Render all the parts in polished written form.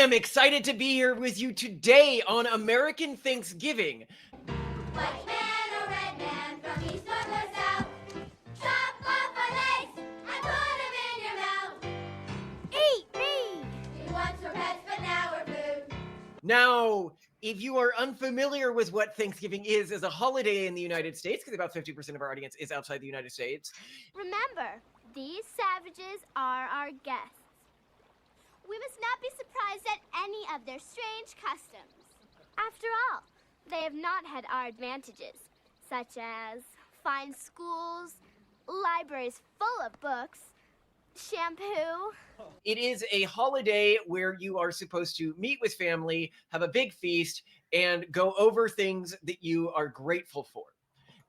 am excited to be here with you today on American Thanksgiving. White man or red man from east or the south, chop off our legs and put them in your mouth. Eat me! We once were pets, but now we're food. Now, if you are unfamiliar with what Thanksgiving is as a holiday in the United States, because about 50% of our audience is outside the United States. Remember, these savages are our guests. We must not be surprised at any of their strange customs. After all, they have not had our advantages, such as fine schools, libraries full of books, shampoo. It is a holiday where you are supposed to meet with family, have a big feast, and go over things that you are grateful for.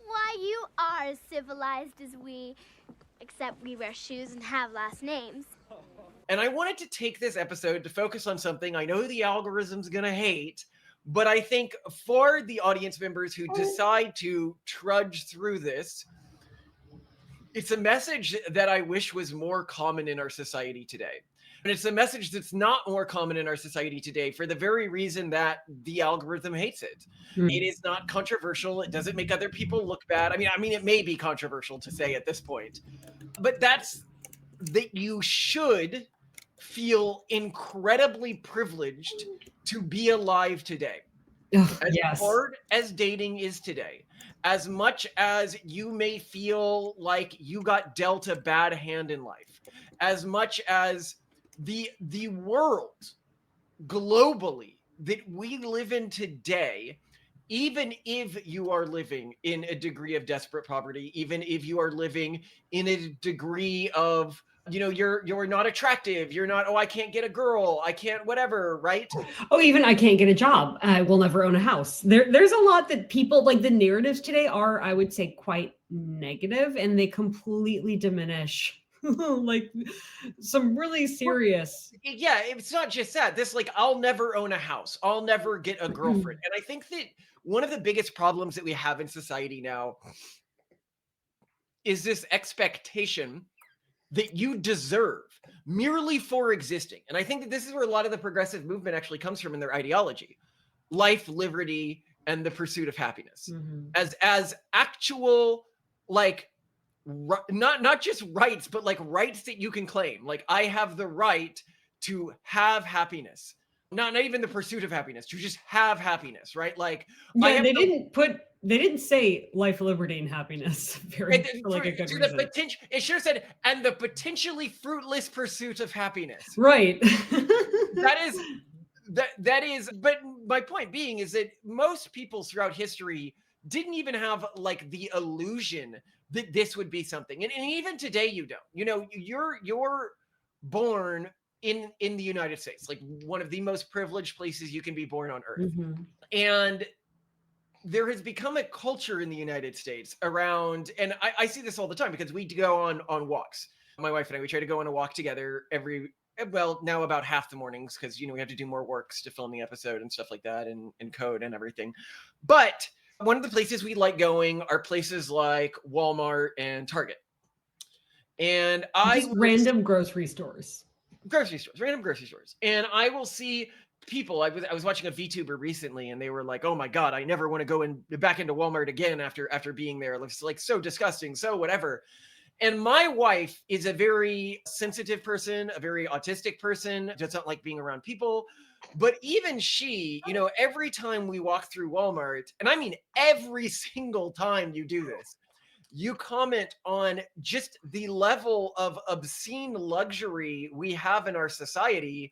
Why, you are as civilized as we, except we wear shoes and have last names. And I wanted to take this episode to focus on something I know the algorithm's going to hate, but I think for the audience members who decide to trudge through this, it's a message that I wish was more common in our society today. And it's a message that's not more common in our society today for the very reason that the algorithm hates it. It is not controversial. It doesn't make other people look bad. I mean, it may be controversial to say at this point, but that's that you should feel incredibly privileged to be alive today. As hard as dating is today, as much as you may feel like you got dealt a bad hand in life, as much as the world globally that we live in today, even if you are living in a degree of desperate poverty, even if you are living in a degree of, you're not attractive, you're not, I can't get a girl, I can't whatever, right? Oh, even I can't get a job, I will never own a house. There's a lot that people, like, the narratives today are, I would say, quite negative, and they completely diminish like some really serious. Yeah, it's not just that. This, like, I'll never own a house, I'll never get a girlfriend. And I think that one of the biggest problems that we have in society now is this expectation that you deserve merely for existing. And I think that this is where a lot of the progressive movement actually comes from in their ideology: life, liberty, and the pursuit of happiness. As actual, like, not just rights, but like rights that you can claim. Like, I have the right to have happiness. Not even the pursuit of happiness, to just have happiness, right? Like, yeah, they didn't say life, liberty, and happiness for like a good reason. It sure said, and the potentially fruitless pursuit of happiness. Right. that is, but my point being is that most people throughout history didn't even have like the illusion that this would be something. And even today you don't. You're born in the United States, like one of the most privileged places you can be born on earth. And there has become a culture in the United States around, and I see this all the time because we go on walks. My wife and I, we try to go on a walk together now about half the mornings, because we have to do more works to film the episode and stuff like that, and code and everything. But one of the places we like going are places like Walmart and Target. And random grocery stores. Random grocery stores. And I will see people. I was watching a VTuber recently, and they were like, "Oh my God, I never want to go back into Walmart again after being there. It looks like so disgusting, so whatever." And my wife is a very sensitive person, a very autistic person, does not like being around people. But even she, every time we walk through Walmart, and I mean every single time you do this, you comment on just the level of obscene luxury we have in our society,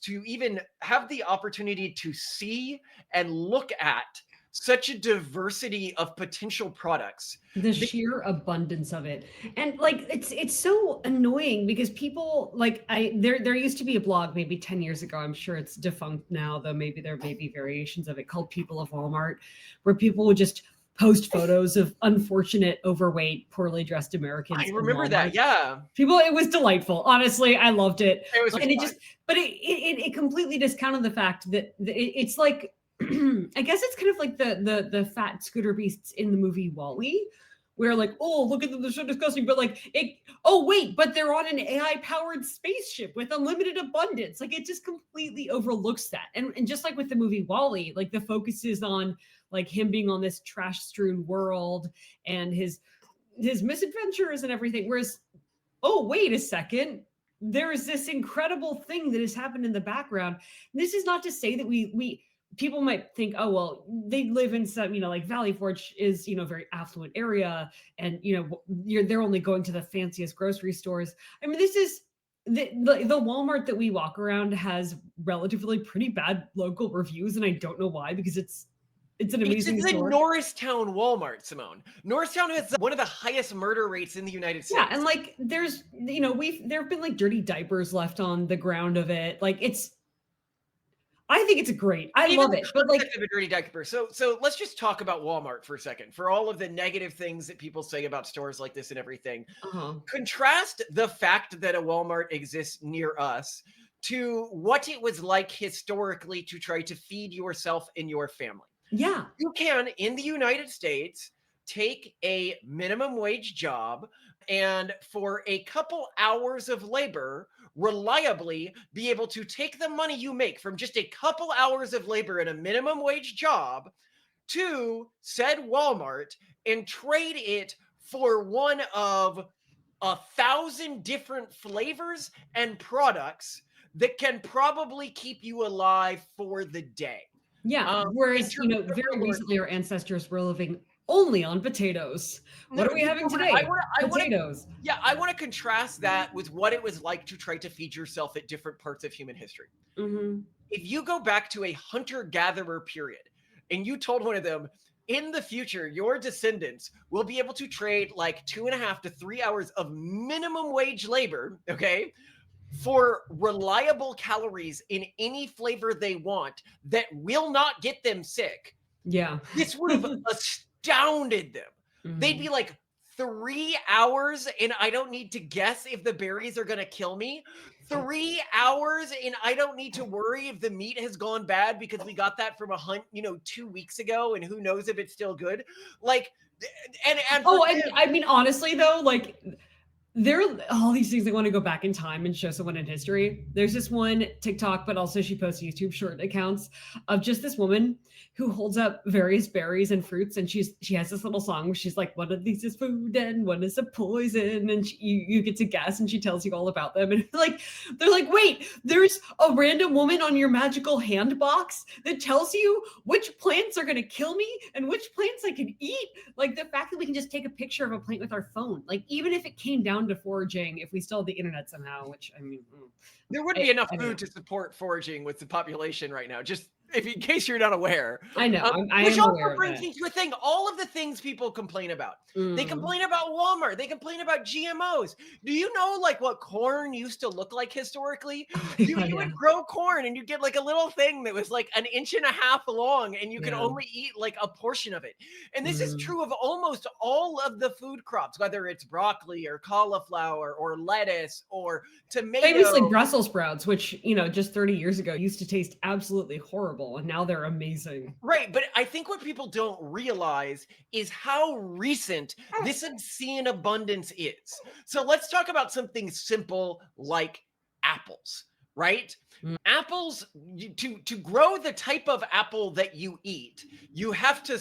to even have the opportunity to see and look at such a diversity of potential products. The sheer abundance of it. And like, it's so annoying because people, like, there used to be a blog maybe 10 years ago. I'm sure it's defunct now, though maybe there may be variations of it, called People of Walmart, where people would just post photos of unfortunate, overweight, poorly dressed Americans. I remember that. Yeah. It was delightful. Honestly, I loved it. It was, and it completely discounted the fact that it's like, I guess it's kind of like the fat scooter beasts in the movie WALL-E, we're like, oh, look at them, they're so disgusting. But like, oh, wait, but they're on an AI powered spaceship with unlimited abundance. Like, it just completely overlooks that. And just like with the movie Wall-E, like the focus is on like him being on this trash strewn world and his misadventures and everything. Whereas, oh, wait a second, there is this incredible thing that has happened in the background. This is not to say that we people might think, oh, well, they live in some, like Valley Forge is, a very affluent area, and they're only going to the fanciest grocery stores. I mean, this is the Walmart that we walk around has relatively pretty bad local reviews, and I don't know why, because it's an amazing It's the store. Norristown Walmart, Simone. Norristown has one of the highest murder rates in the United States. Yeah, and like there's, there have been like dirty diapers left on the ground of it. Like I think it's great. I love it. But like of a dirty diaper. So let's just talk about Walmart for a second. For all of the negative things that people say about stores like this and everything, contrast the fact that a Walmart exists near us to what it was like historically to try to feed yourself and your family. Yeah. You can, in the United States, take a minimum wage job and for a couple hours of labor, reliably be able to take the money you make from just a couple hours of labor in a minimum wage job to said Walmart and trade it for one of 1,000 different flavors and products that can probably keep you alive for the day. Yeah. Whereas, very recently our ancestors were living only on potatoes. What are we having today? Potatoes. I want to contrast that with what it was like to try to feed yourself at different parts of human history. Mm-hmm. If you go back to a hunter-gatherer period and you told one of them, in the future, your descendants will be able to trade like 2.5 to 3 hours of minimum wage labor, okay, for reliable calories in any flavor they want that will not get them sick. Yeah. This would have astounded them. Mm-hmm. They'd be like, 3 hours and I don't need to guess if the berries are going to kill me. 3 hours and I don't need to worry if the meat has gone bad because we got that from a hunt, 2 weeks ago and who knows if it's still good. Like, and I mean, honestly though, like there are all these things they want to go back in time and show someone in history. There's this one TikTok, but also she posts YouTube short accounts of just this woman who holds up various berries and fruits, and she has this little song where she's like, one of these is food and one is a poison, and you get to guess, and she tells you all about them. And they're like, wait, there's a random woman on your magical hand box that tells you which plants are going to kill me and which plants I can eat. Like the fact that we can just take a picture of a plant with our phone, like even if it came down to foraging, if we still had the internet somehow, which I mean, there wouldn't be enough food to support foraging with the population right now. Just in case you're not aware. I know. Which also brings me to a thing. All of the things people complain about. They complain about Walmart. They complain about GMOs. Do you know like what corn used to look like historically? You would grow corn and you get like a little thing that was like 1.5 inches long and you could only eat like a portion of it. And this is true of almost all of the food crops, whether it's broccoli or cauliflower or lettuce or tomato. Famously Brussels sprouts, which, just 30 years ago used to taste absolutely horrible. And now they're amazing. Right. But I think what people don't realize is how recent this obscene abundance is. So let's talk about something simple like apples, right? Apples, to grow the type of apple that you eat, you have to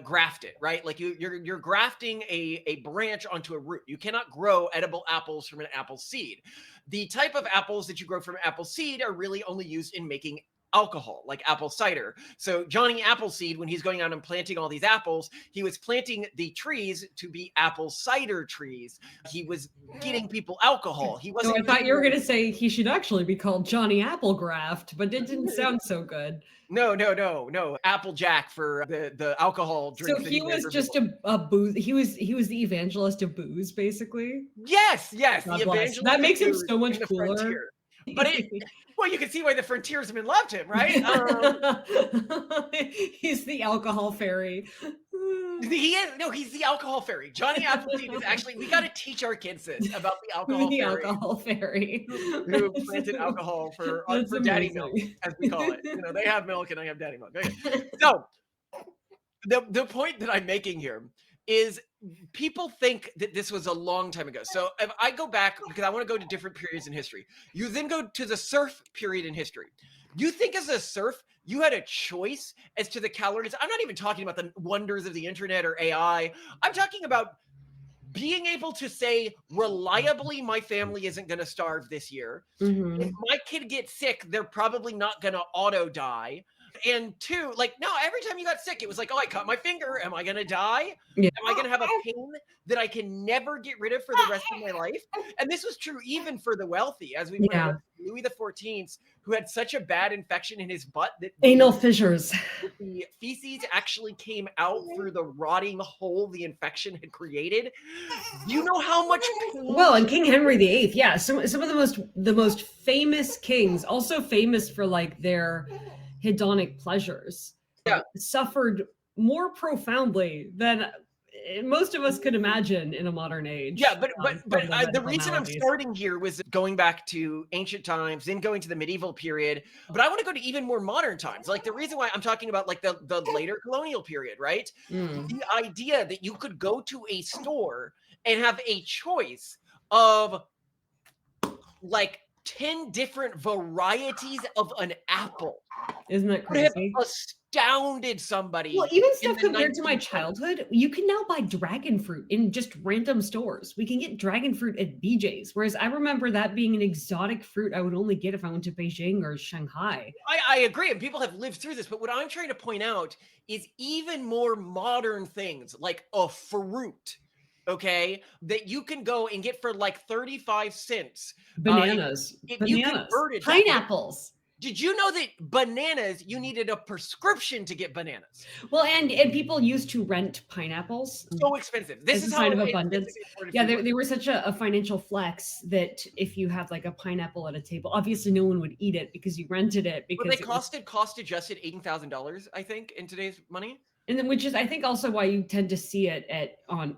graft it, right? Like you're grafting a branch onto a root. You cannot grow edible apples from an apple seed. The type of apples that you grow from apple seed are really only used in making alcohol, like apple cider. So Johnny Appleseed, when he's going out and planting all these apples, he was planting the trees to be apple cider trees. He was getting people alcohol. He wasn't. So I thought you were going to say he should actually be called Johnny Applegraft, but it didn't sound so good. No. Applejack for the alcohol drink. So he was just a booze. He was the evangelist of booze, basically. Yes. The evangelist. That makes him so much cooler. Frontier. But well, you can see why the frontiersmen loved him, right? He's the alcohol fairy. He's the alcohol fairy. Johnny Appleseed is actually, we got to teach our kids this about the alcohol fairy. Who planted alcohol for daddy milk, as we call it. They have milk and I have daddy milk. Okay. So the point that I'm making here is people think that this was a long time ago. So if I go back, because I want to go to different periods in history, you then go to the serf period in history. You think as a serf, you had a choice as to the calories? I'm not even talking about the wonders of the internet or AI. I'm talking about being able to say reliably, my family isn't going to starve this year. If my kid gets sick, they're probably not going to auto die. And two, like, no, every time you got sick, it was like, oh, I cut my finger. Am I going to die? Yeah. Am I going to have a pain that I can never get rid of for the rest of my life? And this was true even for the wealthy, as we pointed out, Louis XIV, who had such a bad infection in his butt that Anal fissures. the feces actually came out through the rotting hole the infection had created. Do you know how much pain? Well, and King Henry VIII, yeah, some of the most famous kings, also famous for like their hedonic pleasures, suffered more profoundly than most of us could imagine in a modern age. Yeah, but the the reason I'm maladies. starting here was going back to ancient times, then going to the medieval period. But I want to go to even more modern times. Like the reason why I'm talking about like the later colonial period, right? The idea that you could go to a store and have a choice of like 10 different varieties of an apple. Isn't that Would have crazy? astounded somebody. Well, even in stuff the compared to my 1920s. childhood, you can now buy dragon fruit in just random stores. We can get dragon fruit at BJ's, whereas I remember that being an exotic fruit I would only get if I went to Beijing or Shanghai. I agree, and people have lived through this, but what I'm trying to point out is even more modern things like a fruit, okay, that you can go and get for like 35 cents. Bananas, If you bananas, converted that, pineapples. did you know that bananas, you needed a prescription to get bananas? Well, and people used to rent pineapples. So expensive. This As is a how sign of expensive abundance. imported Yeah, food was. they were such a financial flex that if you had like a pineapple at a table, obviously no one would eat it because you rented it. But Because they cost adjusted $18,000, I think, in today's money. and then which is I think also why you tend to see it on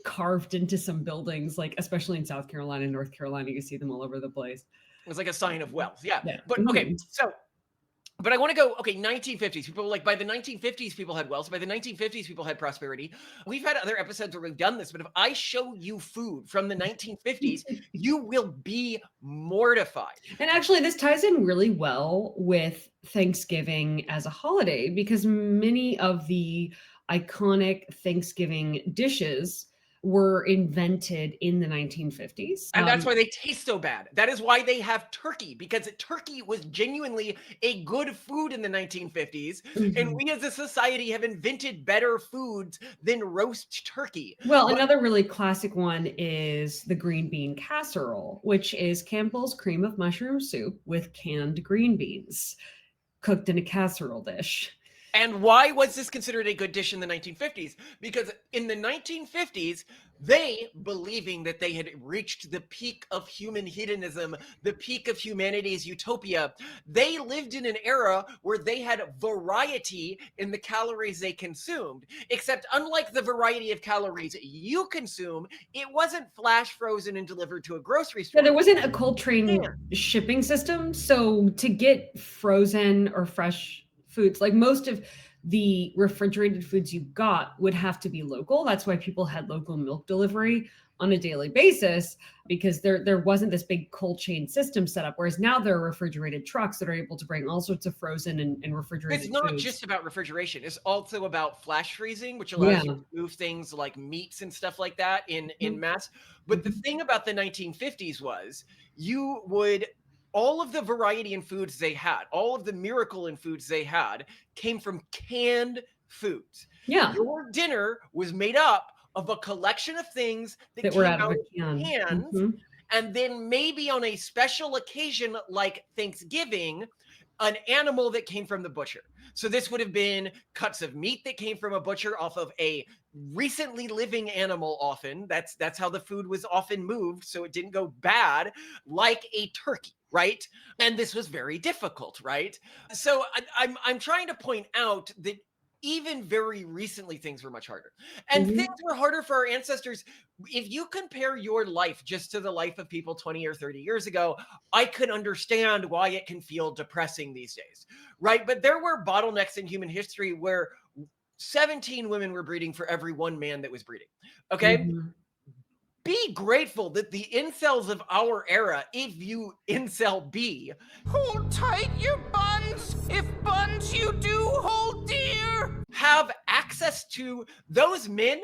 carved into some buildings, like especially in South Carolina and North Carolina, you see them all over the place. It was like a sign of wealth. Yeah. Yeah. But okay, so but I want to go, okay, 1950s. People like by the 1950s, people had wealth. By the 1950s, people had prosperity. We've had other episodes where we've done this, but if I show you food from the 1950s, you will be mortified. And actually, this ties in really well with Thanksgiving as a holiday because many of the iconic Thanksgiving dishes were invented in the 1950s. And that's why they taste so bad. That is why they have turkey, because turkey was genuinely a good food in the 1950s. And we as a society have invented better foods than roast turkey. Well, another really classic one is the green bean casserole, which is Campbell's cream of mushroom soup with canned green beans cooked in a casserole dish. And why was this considered a good dish in the 1950s? Because in the 1950s, they, believing that they had reached the peak of human hedonism, the peak of humanity's utopia, they lived in an era where they had variety in the calories they consumed. Except unlike the variety of calories you consume, it wasn't flash frozen and delivered to a grocery store. Yeah, there wasn't a cold chain shipping system. So to get frozen or fresh foods, like most of the refrigerated foods you got would have to be local. That's why people had local milk delivery on a daily basis, because there wasn't this big cold chain system set up. Whereas now there are refrigerated trucks that are able to bring all sorts of frozen and refrigerated It's not foods. just about refrigeration. It's also about flash freezing, which allows you to move things like meats and stuff like that in mass. But the thing about the 1950s was you would all of the variety in foods they had, all of the miracle in foods they had came from canned foods. Yeah. Your dinner was made up of a collection of things that were came out of out a can. cans, and then maybe on a special occasion like Thanksgiving, an animal that came from the butcher. So this would have been cuts of meat that came from a butcher off of a recently living animal often. That's how the food was often moved, so it didn't go bad, like a turkey, right? And this was very difficult, right? So I'm trying to point out that even very recently, things were much harder. And things were harder for our ancestors. If you compare your life just to the life of people 20 or 30 years ago, I could understand why it can feel depressing these days, right? But there were bottlenecks in human history where 17 women were breeding for every one man that was breeding. Okay. Mhm. Be grateful that the incels of our era, if you incel be, Hold tight your buns, if buns you do hold dear. have access to those men.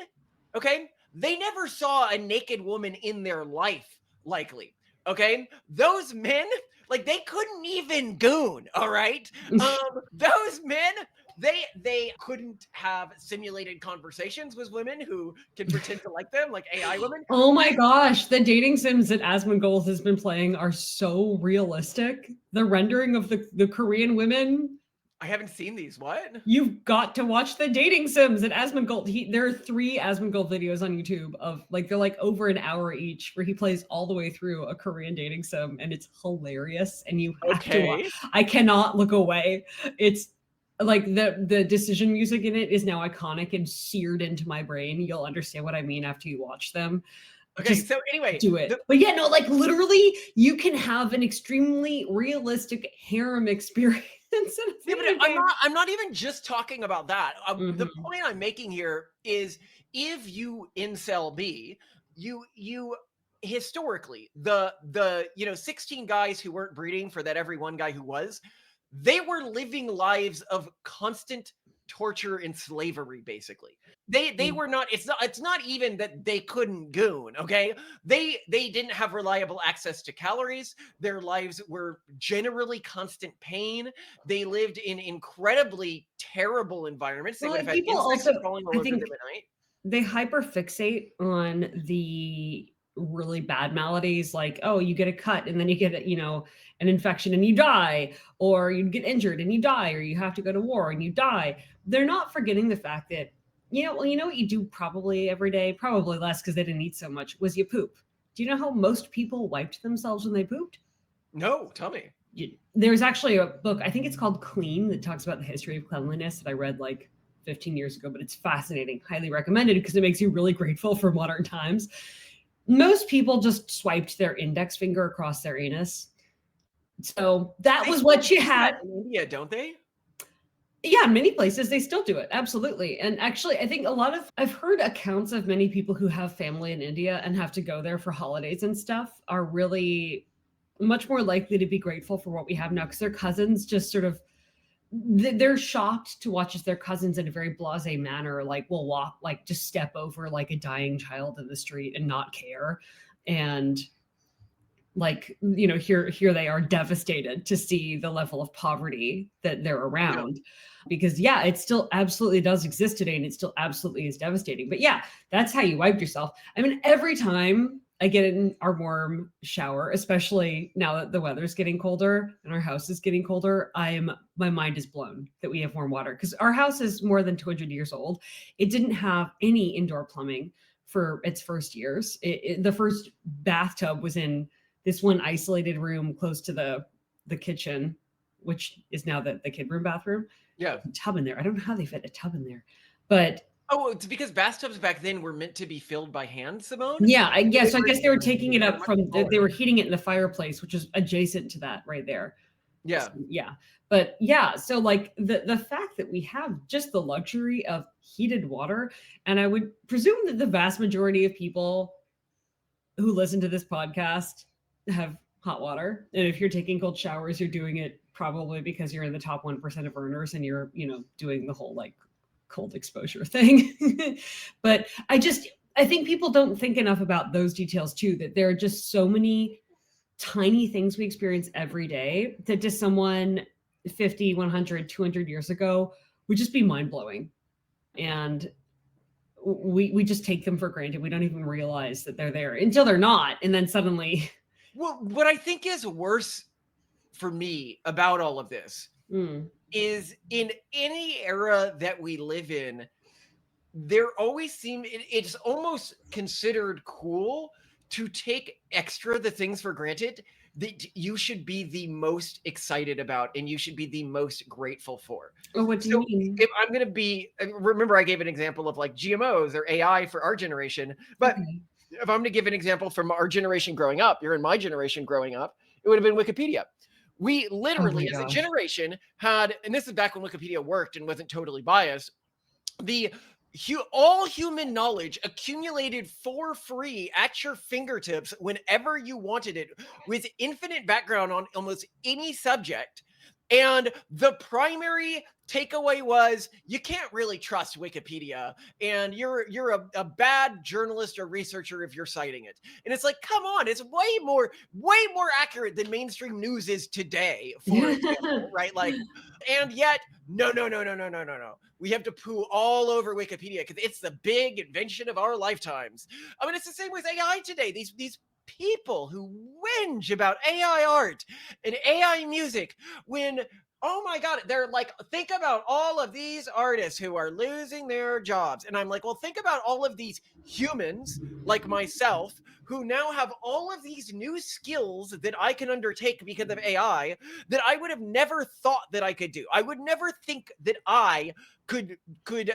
Okay. They never saw a naked woman in their life, likely. Okay. Those men, like, they couldn't even goon. All right. Those men, they couldn't have simulated conversations with women who can pretend to like them, like AI women. Oh my gosh, the dating sims that Asmongold has been playing are so realistic. The rendering of the Korean women. I haven't seen these. What? You've got to watch the dating sims at Asmongold. There are 3 Asmongold videos on YouTube of like, they're like over an hour each, where he plays all the way through a Korean dating sim, and it's hilarious. And you have to watch. Okay. I cannot look away. It's like the decision music in it is now iconic and seared into my brain. You'll understand what I mean after you watch them. Okay. Just So anyway, do it. But yeah, no, like literally, you can have an extremely realistic harem experience. yeah, but I'm not even just talking about that. The point I'm making here is, if you incel be, you historically, the 16 guys who weren't breeding for that every one guy who was, they were living lives of constant torture and slavery, basically. They were not, it's not even that they couldn't goon. Okay. They didn't have reliable access to calories. Their lives were generally constant pain. They lived in incredibly terrible environments. They Well, would have had people insects also, crawling all I over them think, at night. they hyperfixate on the really bad maladies, like, oh, you get a cut and then you get an infection and you die, or you get injured and you die, or you have to go to war and you die. They're not forgetting the fact that, well, you know what you do probably every day, probably less because they didn't eat so much, was you poop. Do you know how most people wiped themselves when they pooped? No, tell me. There's actually a book, I think it's called Clean, that talks about the history of cleanliness, that I read like 15 years ago, but it's fascinating. Highly recommended, because it makes you really grateful for modern times. Most people just swiped their index finger across their anus. So that was what you had. In India, don't they? Yeah, in many places they still do it. Absolutely. And actually, I think I've heard accounts of many people who have family in India and have to go there for holidays and stuff are really much more likely to be grateful for what we have now, because their cousins just sort of, they're shocked to watch as their cousins in a very blasé manner, like, will walk, like, just step over like a dying child in the street and not care. And like, here they are, devastated to see the level of poverty that they're around. Because yeah, it still absolutely does exist today, and it still absolutely is devastating. But yeah, that's how you wiped yourself. I mean, every time I get in our warm shower, especially now that the weather's getting colder and our house is getting colder, my mind is blown that we have warm water, because our house is more than 200 years old. It didn't have any indoor plumbing for its first years. The first bathtub was in this one isolated room close to the kitchen, which is now the kid room bathroom. Yeah. A tub in there. I don't know how they fit a tub in there, but it's because bathtubs back then were meant to be filled by hand, Simone. Yeah, I guess they were taking it up from, they were heating it in the fireplace, which is adjacent to that right there. Yeah. So, yeah. But yeah, so like the fact that we have just the luxury of heated water, and I would presume that the vast majority of people who listen to this podcast have hot water. And if you're taking cold showers, you're doing it probably because you're in the top 1% of earners, and you're, doing the whole like cold exposure thing. But I think people don't think enough about those details too, that there are just so many tiny things we experience every day that to someone 50, 100, 200 years ago would just be mind-blowing. And we just take them for granted. We don't even realize that they're there until they're not. And then suddenly. Well, what I think is worse for me about all of this is, in any era that we live in, there always it's almost considered cool to take the things for granted that you should be the most excited about and you should be the most grateful for. Oh, what do you mean? If I'm going to be, remember I gave an example of like GMOs or AI for our generation, but if I'm going to give an example from our generation growing up, you're in my generation growing up, it would have been Wikipedia. We literally, as a generation, had, and this is back when Wikipedia worked and wasn't totally biased, all human knowledge accumulated for free at your fingertips whenever you wanted it, with infinite background on almost any subject. And the primary takeaway was you can't really trust Wikipedia, and you're a bad journalist or researcher if you're citing it. And it's like, come on, it's way more accurate than mainstream news is today, for example, right? Like, and yet, no. We have to poo all over Wikipedia because it's the big invention of our lifetimes. I mean, it's the same with AI today. These people who whinge about AI art and AI music, when, oh my God, they're like, think about all of these artists who are losing their jobs. And I'm like, well, think about all of these humans like myself who now have all of these new skills that I can undertake because of AI that I would have never thought that I could do. I would never think that I could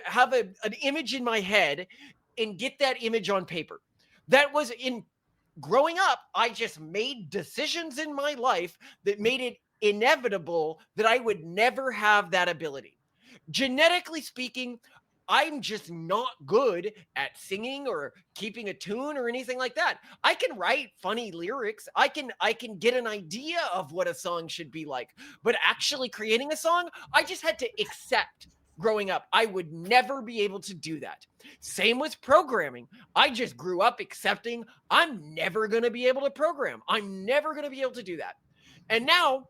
have an image in my head and get that image on paper. That was in growing up. I just made decisions in my life that made it inevitable that I would never have that ability. Genetically speaking, I'm just not good at singing or keeping a tune or anything like that. I can write funny lyrics. I can get an idea of what a song should be like, but actually creating a song, I just had to accept growing up I would never be able to do that. Same with programming. I just grew up accepting I'm never going to be able to program. I'm never going to be able to do that. And now,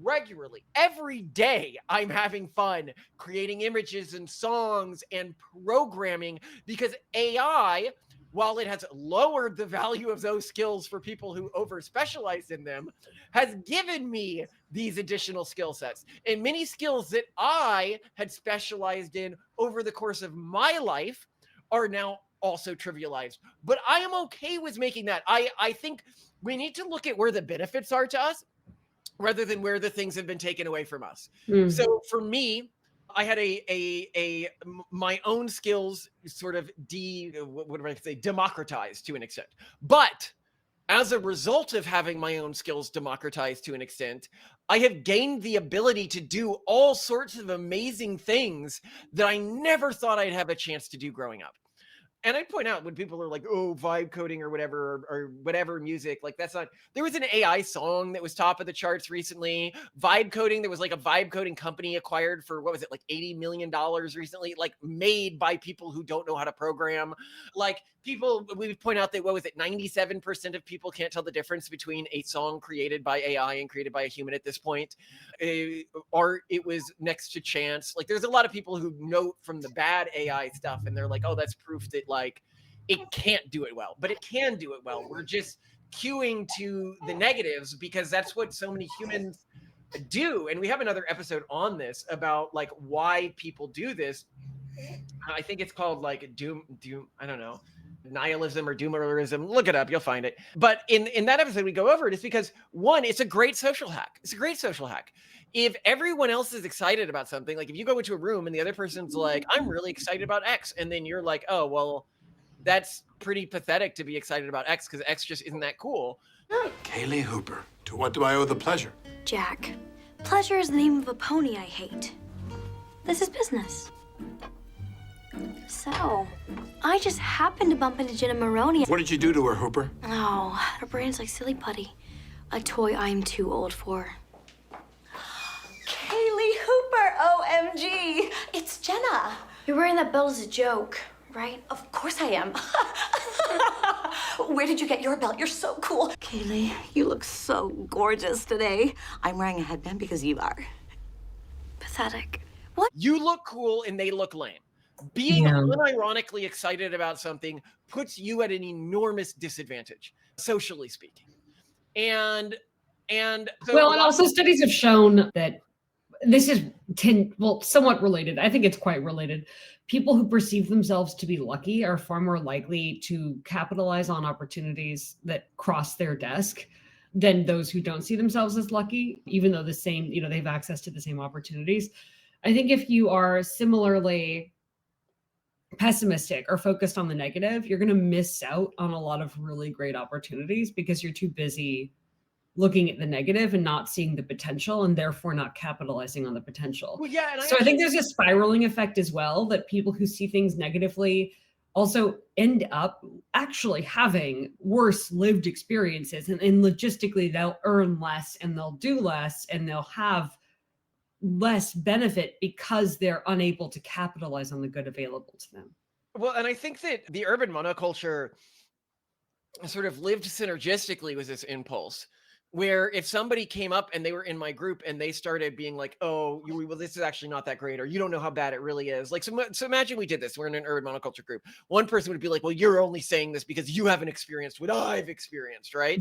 regularly, every day, I'm having fun creating images and songs and programming, because AI, while it has lowered the value of those skills for people who over specialize in them, has given me these additional skill sets, and many skills that I had specialized in over the course of my life are now also trivialized. But I am okay with making that. I think we need to look at where the benefits are to us rather than where the things have been taken away from us. So for me, I had my own skills sort of democratized to an extent. But as a result of having my own skills democratized to an extent, I have gained the ability to do all sorts of amazing things that I never thought I'd have a chance to do growing up. And I point out when people are like, oh, vibe coding or whatever music, like that's not, there was an AI song that was top of the charts recently. Vibe coding, there was like a vibe coding company acquired for, what was it, like $80 million recently, like made by people who don't know how to program. Like people, we point out that, what was it, 97% of people can't tell the difference between a song created by AI and created by a human at this point. Art, it was next to chance. Like there's a lot of people who know from the bad AI stuff and they're like, oh, that's proof that like it can't do it well, but it can do it well. We're just queuing to the negatives because that's what so many humans do. And we have another episode on this about like why people do this. I think it's called like doom, I don't know, nihilism or doomerism. Look it up, you'll find it. But in that episode, we go over it. It's because, one, it's a great social hack. It's a great social hack. If everyone else is excited about something, like if you go into a room and the other person's like, I'm really excited about X, and then you're like, oh, well, that's pretty pathetic to be excited about X because X just isn't that cool. Kaylee Hooper, to what do I owe the pleasure? Jack, pleasure is the name of a pony I hate. This is business. So, I just happened to bump into Jenna Maroney. What did you do to her, Hooper? Oh, her brain's like silly putty. A toy I'm too old for. Kaylee Hooper, OMG. It's Jenna. You're wearing that belt as a joke, right? Of course I am. Where did you get your belt? You're so cool. Kaylee, you look so gorgeous today. I'm wearing a headband because you are. Pathetic. What? You look cool and they look lame. Being unironically excited about something puts you at an enormous disadvantage, socially speaking. And so well, and also studies have shown that this is somewhat related. I think it's quite related. People who perceive themselves to be lucky are far more likely to capitalize on opportunities that cross their desk than those who don't see themselves as lucky, even though the same, they have access to the same opportunities. I think if you are similarly pessimistic or focused on the negative, you're going to miss out on a lot of really great opportunities because you're too busy looking at the negative and not seeing the potential, and therefore not capitalizing on the potential. Well, yeah, and So I think there's a spiraling effect as well, that people who see things negatively also end up actually having worse lived experiences, and logistically they'll earn less and they'll do less and they'll have less benefit because they're unable to capitalize on the good available to them. Well, and I think that the urban monoculture sort of lived synergistically with this impulse, where if somebody came up and they were in my group and they started being like, oh, well, this is actually not that great, or you don't know how bad it really is. Like, so imagine we did this. We're in an urban monoculture group. One person would be like, well, you're only saying this because you haven't experienced what I've experienced, right?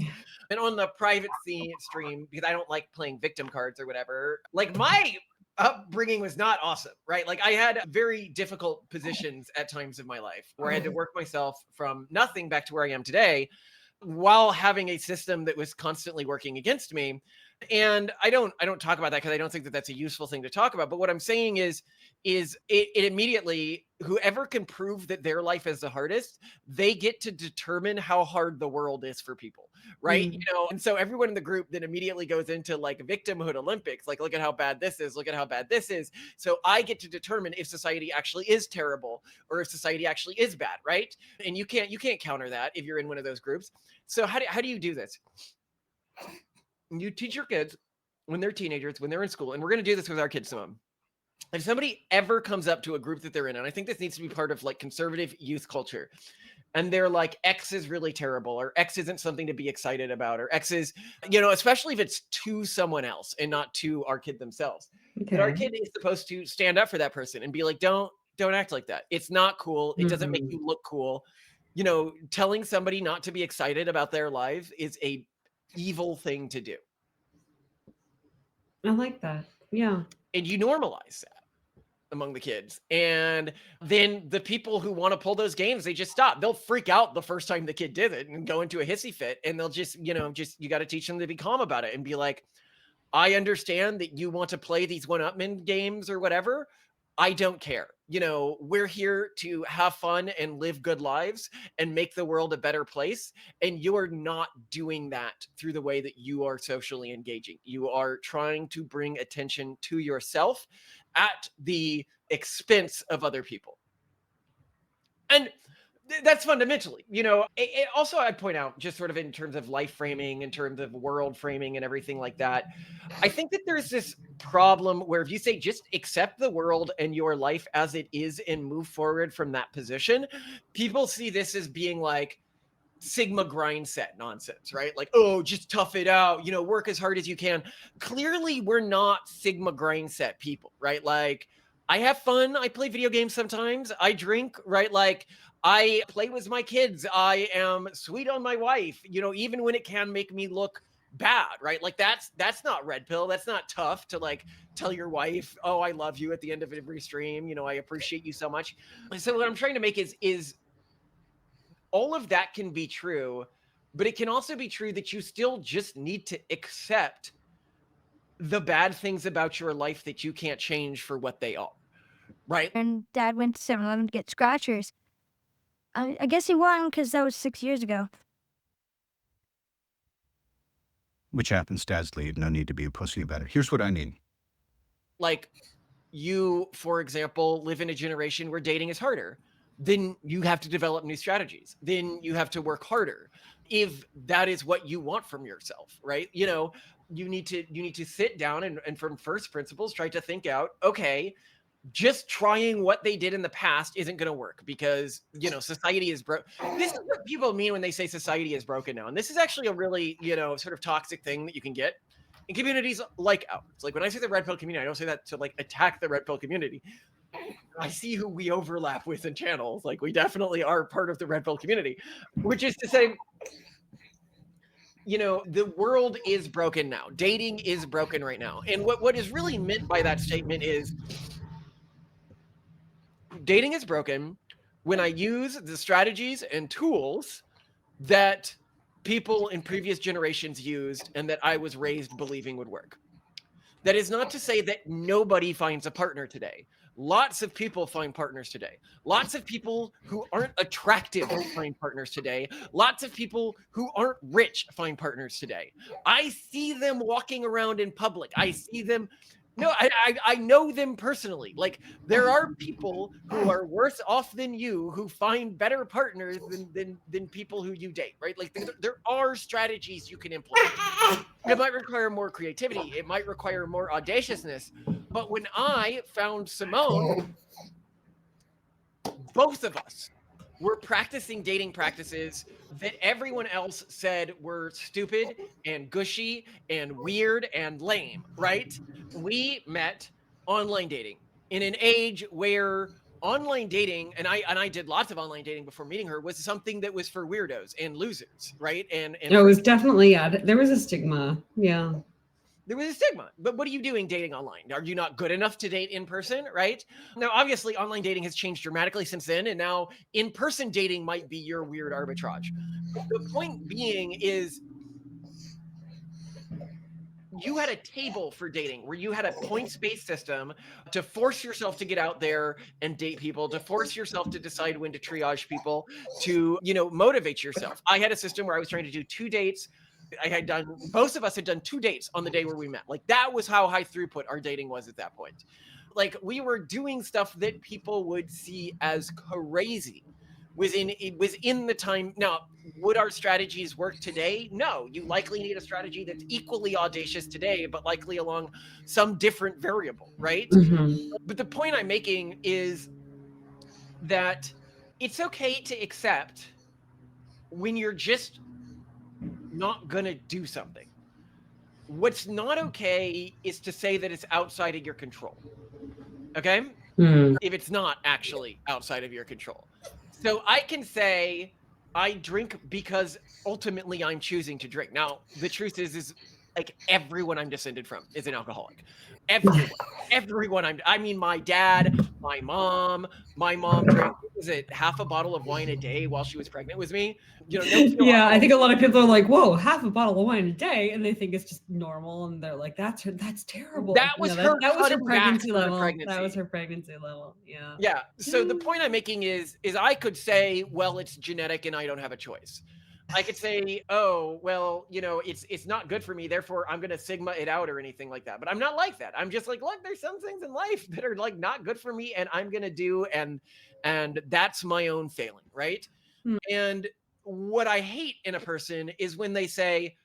And on the private stream, because I don't like playing victim cards or whatever, like my upbringing was not awesome, right? Like I had very difficult positions at times of my life where I had to work myself from nothing back to where I am today, while having a system that was constantly working against me. And I don't talk about that because I don't think that that's a useful thing to talk about. But what I'm saying is it immediately, whoever can prove that their life is the hardest, they get to determine how hard the world is for people, right? You know, and so everyone in the group then immediately goes into like victimhood Olympics, like, look at how bad this is, look at how bad this is. So I get to determine if society actually is terrible or if society actually is bad, right? And you can't counter that if you're in one of those groups. So how do you do this? You teach your kids when they're teenagers, when they're in school, and we're going to do this with our kids, Simone. If somebody ever comes up to a group that they're in, and I think this needs to be part of like conservative youth culture, and they're like, X is really terrible, or X isn't something to be excited about, or X is, you know, especially if it's to someone else and not to our kid themselves, that our kid is supposed to stand up for that person and be like, don't act like that. It's not cool. It doesn't make you look cool. You know, telling somebody not to be excited about their life is a evil thing to do. I like that. Yeah. And you normalize that among the kids. And then the people who want to pull those games, they just stop. They'll freak out the first time the kid did it and go into a hissy fit. And they'll just, you know, you got to teach them to be calm about it and be like, I understand that you want to play these one-upman games or whatever. I don't care. You know, we're here to have fun and live good lives and make the world a better place. And you are not doing that through the way that you are socially engaging. You are trying to bring attention to yourself at the expense of other people. And that's fundamentally, you know, it also, I'd point out, just sort of in terms of life framing, in terms of world framing and everything like that, I think that there's this problem where if you say just accept the world and your life as it is and move forward from that position, people see this as being like Sigma grind set nonsense, right? Like, oh, just tough it out, you know, work as hard as you can. Clearly, we're not Sigma grind set people, right? Like, I have fun. I play video games sometimes. I drink, right? Like, I play with my kids. I am sweet on my wife, you know, even when it can make me look bad, right? Like that's not red pill. That's not tough to like tell your wife, oh, I love you at the end of every stream. You know, I appreciate you so much. So what I'm trying to make is all of that can be true, but it can also be true that you still just need to accept the bad things about your life that you can't change for what they are, right? And Dad went to 7-Eleven to get scratchers. I guess he won because that was 6 years ago. Which happens, dads leave. No need to be a pussy about it. Here's what I need. Like you, for example, live in a generation where dating is harder. Then you have to develop new strategies. Then you have to work harder. If that is what you want from yourself, right? You know, you need to sit down and from first principles, try to think out, okay, just trying what they did in the past isn't going to work because, you know, society is broke. This is what people mean when they say society is broken now. And this is actually a really, you know, sort of toxic thing that you can get in communities like ours. Like when I say the red pill community, I don't say that to like attack the red pill community. I see who we overlap with in channels. Like we definitely are part of the red pill community, which is to say, you know, the world is broken now. Dating is broken right now. And what is really meant by that statement is dating is broken when I use the strategies and tools that people in previous generations used and that I was raised believing would work. That is not to say that nobody finds a partner today, Lots of people find partners today. Lots of people who aren't attractive find partners today. Lots of people who aren't rich find partners today. I see them walking around in public. I see them. No, I know them personally. Like, there are people who are worse off than you who find better partners than people who you date, right? Like, there are strategies you can implement. It might require more creativity. It might require more audaciousness. But when I found Simone, both of us were practicing dating practices that everyone else said were stupid and gushy and weird and lame, right? We met online dating in an age where online dating, and I did lots of online dating before meeting her, was something that was for weirdos and losers, right? And it was definitely, there was a stigma. Yeah. There was a stigma. But what are you doing dating online? Are you not good enough to date in person, right? Now, obviously, online dating has changed dramatically since then, and now in-person dating might be your weird arbitrage. The point being is, you had a table for dating where you had a points-based system to force yourself to get out there and date people, to force yourself to decide when to triage people, to, motivate yourself. I had a system where I was trying to do 2 dates. Both of us had done 2 dates on the day where we met. Like, that was how high throughput our dating was at that point. Like, we were doing stuff that people would see as crazy within the time. Now, would our strategies work today? No. You likely need a strategy that's equally audacious today, but likely along some different variable, right? Mm-hmm. But the point I'm making is that it's okay to accept when you're just not gonna do something. What's not okay is to say that it's outside of your control. Okay? If it's not actually outside of your control. So I can say I drink because ultimately I'm choosing to drink. Now, the truth is like, everyone I'm descended from is an alcoholic. Everyone. I mean, my dad, my mom drank, what was it, half a bottle of wine a day while she was pregnant with me. Yeah, I think a lot of people are like, whoa, half a bottle of wine a day, and they think it's just normal, and they're like, that's terrible. That was her that was her pregnancy level. pregnancy. That was her pregnancy level. Yeah. Yeah. So the point I'm making is I could say, well, it's genetic and I don't have a choice. I could say, oh, well, it's not good for me, therefore I'm going to sigma it out or anything like that. But I'm not like that. I'm just like, look, there's some things in life that are like not good for me and I'm going to do, and that's my own failing, right? And what I hate in a person is when they say,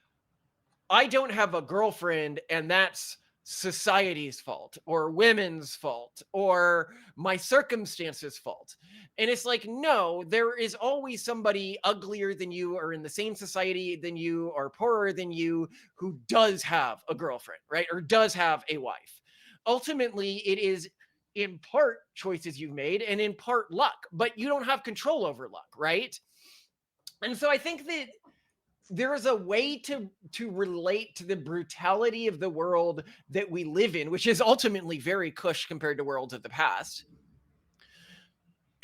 I don't have a girlfriend and that's society's fault or women's fault or my circumstances fault. And it's like, no, there is always somebody uglier than you or in the same society than you or poorer than you who does have a girlfriend, right? Or does have a wife. Ultimately, it is in part choices you've made and in part luck, but you don't have control over luck, right? And so I think that there is a way to relate to the brutality of the world that we live in, which is ultimately very cush compared to worlds of the past.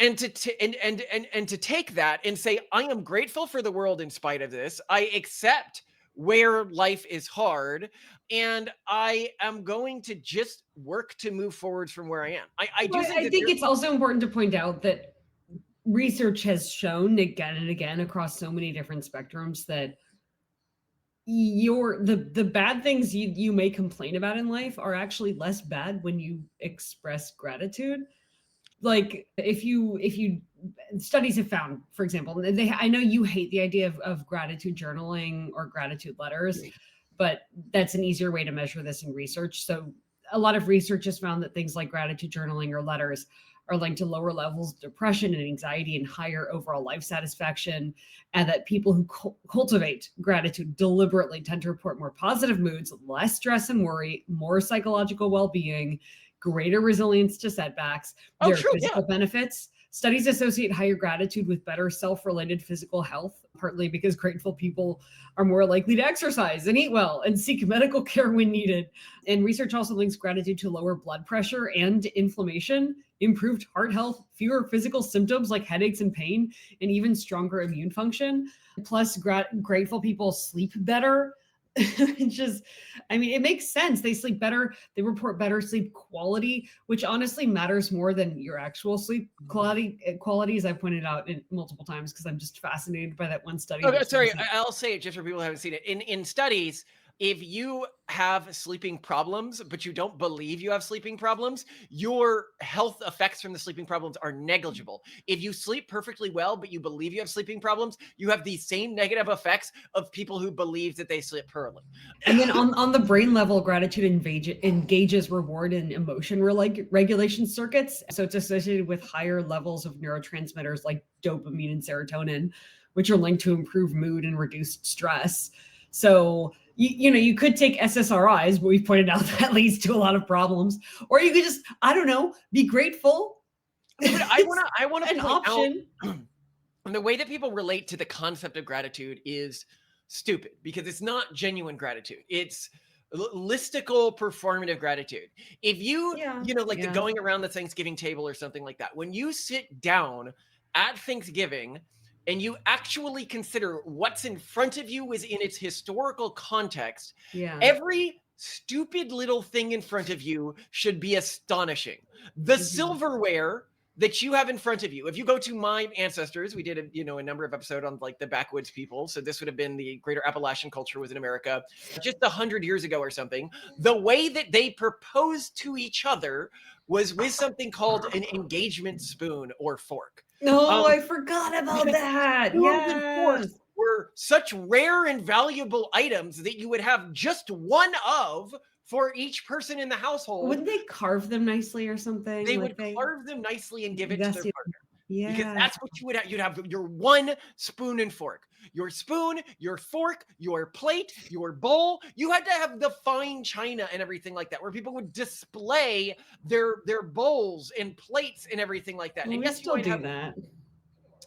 And to take that and say, I am grateful for the world in spite of this. I accept where life is hard, and I am going to just work to move forwards from where I am. I think it's also important to point out that research has shown again and again across so many different spectrums that the bad things you may complain about in life are actually less bad when you express gratitude. Like, if you studies have found, for example, I know you hate the idea of gratitude journaling or gratitude letters, but that's an easier way to measure this in research. So a lot of research has found that things like gratitude journaling or letters are linked to lower levels of depression and anxiety and higher overall life satisfaction, and that people who cultivate gratitude deliberately tend to report more positive moods, less stress and worry, more psychological well-being, greater resilience to setbacks. There are physical benefits. Studies associate higher gratitude with better self-related physical health, partly because grateful people are more likely to exercise and eat well and seek medical care when needed. And research also links gratitude to lower blood pressure and inflammation, improved heart health, fewer physical symptoms like headaches and pain, and even stronger immune function. Plus, grateful people sleep better. It's just, I mean, it makes sense. They sleep better. They report better sleep quality, which honestly matters more than your actual sleep quality, as I pointed out multiple times, because I'm just fascinated by that one study. Okay, That sorry, shows that- I'll say it just for people who haven't seen it. In studies, if you have sleeping problems, but you don't believe you have sleeping problems, your health effects from the sleeping problems are negligible. If you sleep perfectly well, but you believe you have sleeping problems, you have the same negative effects of people who believe that they sleep poorly. And then on the brain level, gratitude engages reward and emotion regulation circuits. So it's associated with higher levels of neurotransmitters like dopamine and serotonin, which are linked to improved mood and reduced stress. So you could take SSRIs, but we've pointed out that leads to a lot of problems. Or you could just, I don't know, be grateful. No, but I want to An point option. out the way that people relate to the concept of gratitude is stupid because it's not genuine gratitude. It's listicle performative gratitude. If you, like the going around the Thanksgiving table or something like that, when you sit down at Thanksgiving and you actually consider what's in front of you is in its historical context, every stupid little thing in front of you should be astonishing. The silverware that you have in front of you. If you go to my ancestors, we did a number of episodes on like the backwoods people. So this would have been the greater Appalachian culture was in America just 100 years ago or something. The way that they proposed to each other was with something called an engagement spoon or fork. No, I forgot about that. Spoons and forks Yes. were such rare and valuable items that you would have just one of for each person in the household. Wouldn't they carve them nicely or something? They would carve them nicely and give it to their partner. Yeah. Because that's what you would have. You'd have your one spoon and fork. Your spoon, your fork, your plate, your bowl. You had to have the fine china and everything like that, where people would display their bowls and plates and everything like that. Well, and we yes, still you might do have that.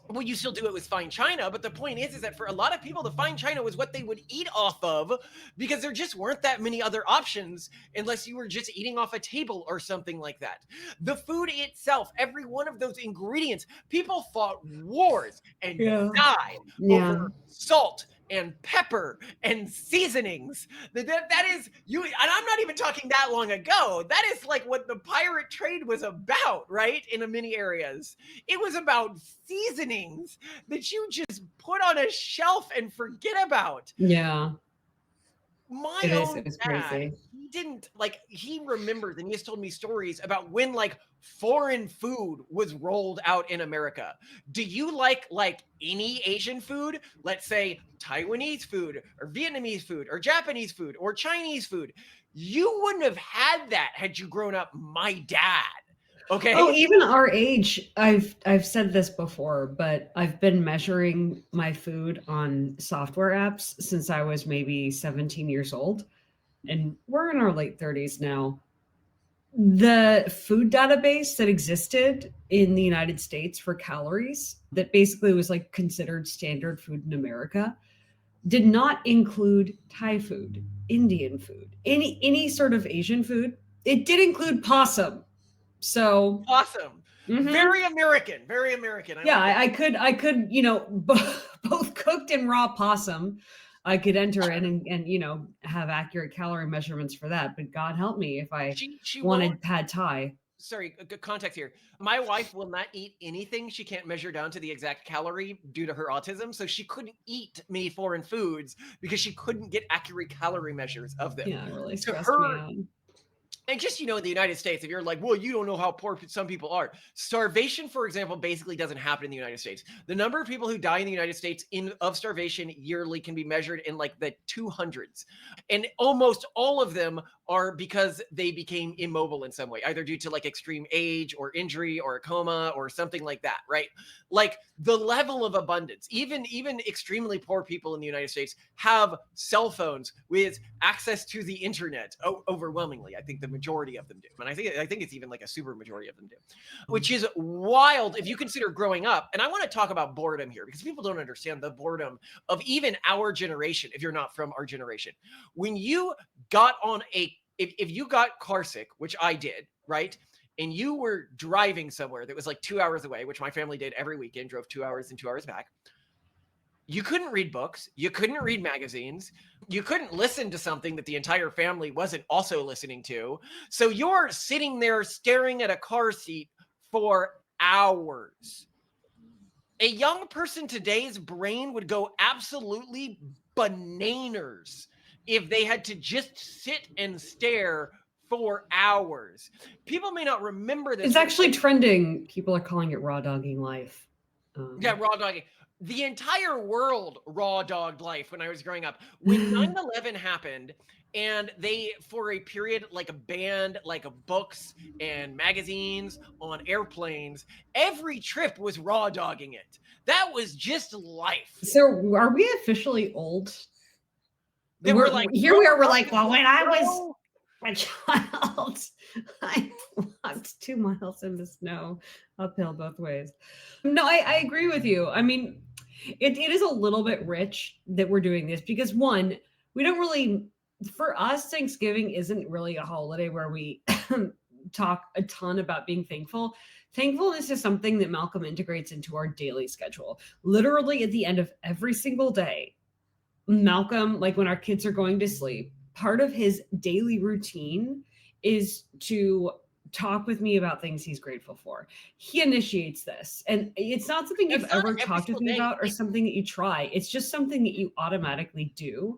Well, you still do it with fine china, but the point is that for a lot of people, the fine china was what they would eat off of because there just weren't that many other options unless you were just eating off a table or something like that. The food itself, every one of those ingredients, people fought wars and died over salt and pepper and seasonings. That is you, and I'm not even talking that long ago. That is like what the pirate trade was about, right? In many areas, it was about seasonings that you just put on a shelf and forget about. Yeah. My It own is dad, crazy. he remembers and he has told me stories about when like foreign food was rolled out in America. Do you like any Asian food? Let's say Taiwanese food or Vietnamese food or Japanese food or Chinese food. You wouldn't have had that had you grown up my dad. Okay. Oh, even our age, I've said this before, but I've been measuring my food on software apps since I was maybe 17 years old. And we're in our late 30s now. The food database that existed in the United States for calories, that basically was like considered standard food in America, did not include Thai food, Indian food, any sort of Asian food. It did include possum. So awesome. Very American, very American. I could, both cooked and raw possum. I could enter in and have accurate calorie measurements for that. But God help me if I wanted pad thai. Sorry, context here. My wife will not eat anything she can't measure down to the exact calorie due to her autism. So she couldn't eat many foreign foods because she couldn't get accurate calorie measures of them. Yeah, it really stressed me out. And just, in the United States, if you're like, well, you don't know how poor some people are. Starvation, for example, basically doesn't happen in the United States. The number of people who die in the United States of starvation yearly can be measured in like the 200s. And almost all of them are because they became immobile in some way, either due to like extreme age or injury or a coma or something like that, right? Like the level of abundance, even extremely poor people in the United States have cell phones with access to the internet. Overwhelmingly, I think the majority of them do. And I think it's even like a super majority of them do, which is wild if you consider growing up. And I want to talk about boredom here because people don't understand the boredom of even our generation. If you're not from our generation, when you got on if you got car sick, which I did, right? And you were driving somewhere that was like 2 hours away, which my family did every weekend, drove 2 hours and 2 hours back. You couldn't read books. You couldn't read magazines. You couldn't listen to something that the entire family wasn't also listening to. So you're sitting there staring at a car seat for hours. A young person today's brain would go absolutely bananas if they had to just sit and stare for hours. People may not remember this. It's actually trending. People are calling it raw dogging life. Yeah, raw dogging. The entire world raw dogged life when I was growing up. When 9/11 happened and they, for a period, like banned like books and magazines on airplanes, every trip was raw dogging it. That was just life. So are we officially old? They were like, here we are. We're like, well, when I was a child, I walked 2 miles in the snow, uphill both ways. No, I agree with you. I mean, it is a little bit rich that we're doing this because one, we don't really, for us, Thanksgiving isn't really a holiday where we talk a ton about being thankful. Thankfulness is something that Malcolm integrates into our daily schedule. Literally at the end of every single day, Malcolm, like when our kids are going to sleep, part of his daily routine is to talk with me about things he's grateful for. He initiates this. And it's not something you've ever talked with me about or something that you try. It's just something that you automatically do.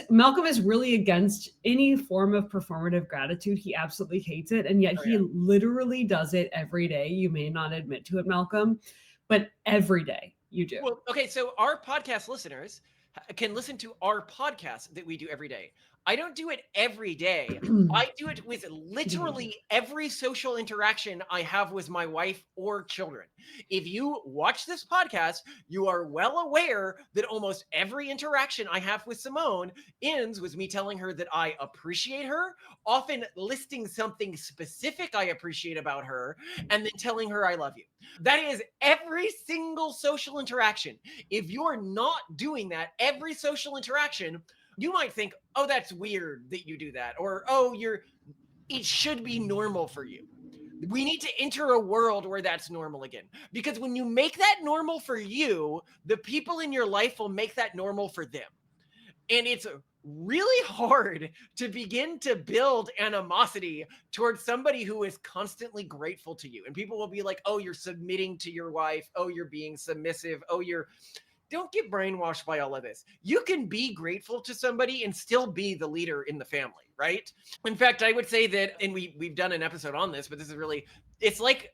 Malcolm is really against any form of performative gratitude. He absolutely hates it. And yet he literally does it every day. You may not admit to it, Malcolm, but every day you do. Well, okay, so our podcast listeners can listen to our podcast that we do every day. I don't do it every day. I do it with literally every social interaction I have with my wife or children. If you watch this podcast, you are well aware that almost every interaction I have with Simone ends with me telling her that I appreciate her, often listing something specific I appreciate about her, and then telling her I love you. That is every single social interaction. If you're not doing that every social interaction, you might think, oh, that's weird that you do that. Or, oh, it should be normal for you. We need to enter a world where that's normal again. Because when you make that normal for you, the people in your life will make that normal for them. And it's really hard to begin to build animosity towards somebody who is constantly grateful to you. And people will be like, oh, you're submitting to your wife. Oh, you're being submissive. Oh, don't get brainwashed by all of this. You can be grateful to somebody and still be the leader in the family, right? In fact, I would say that, and we've done an episode on this, but this is really, it's like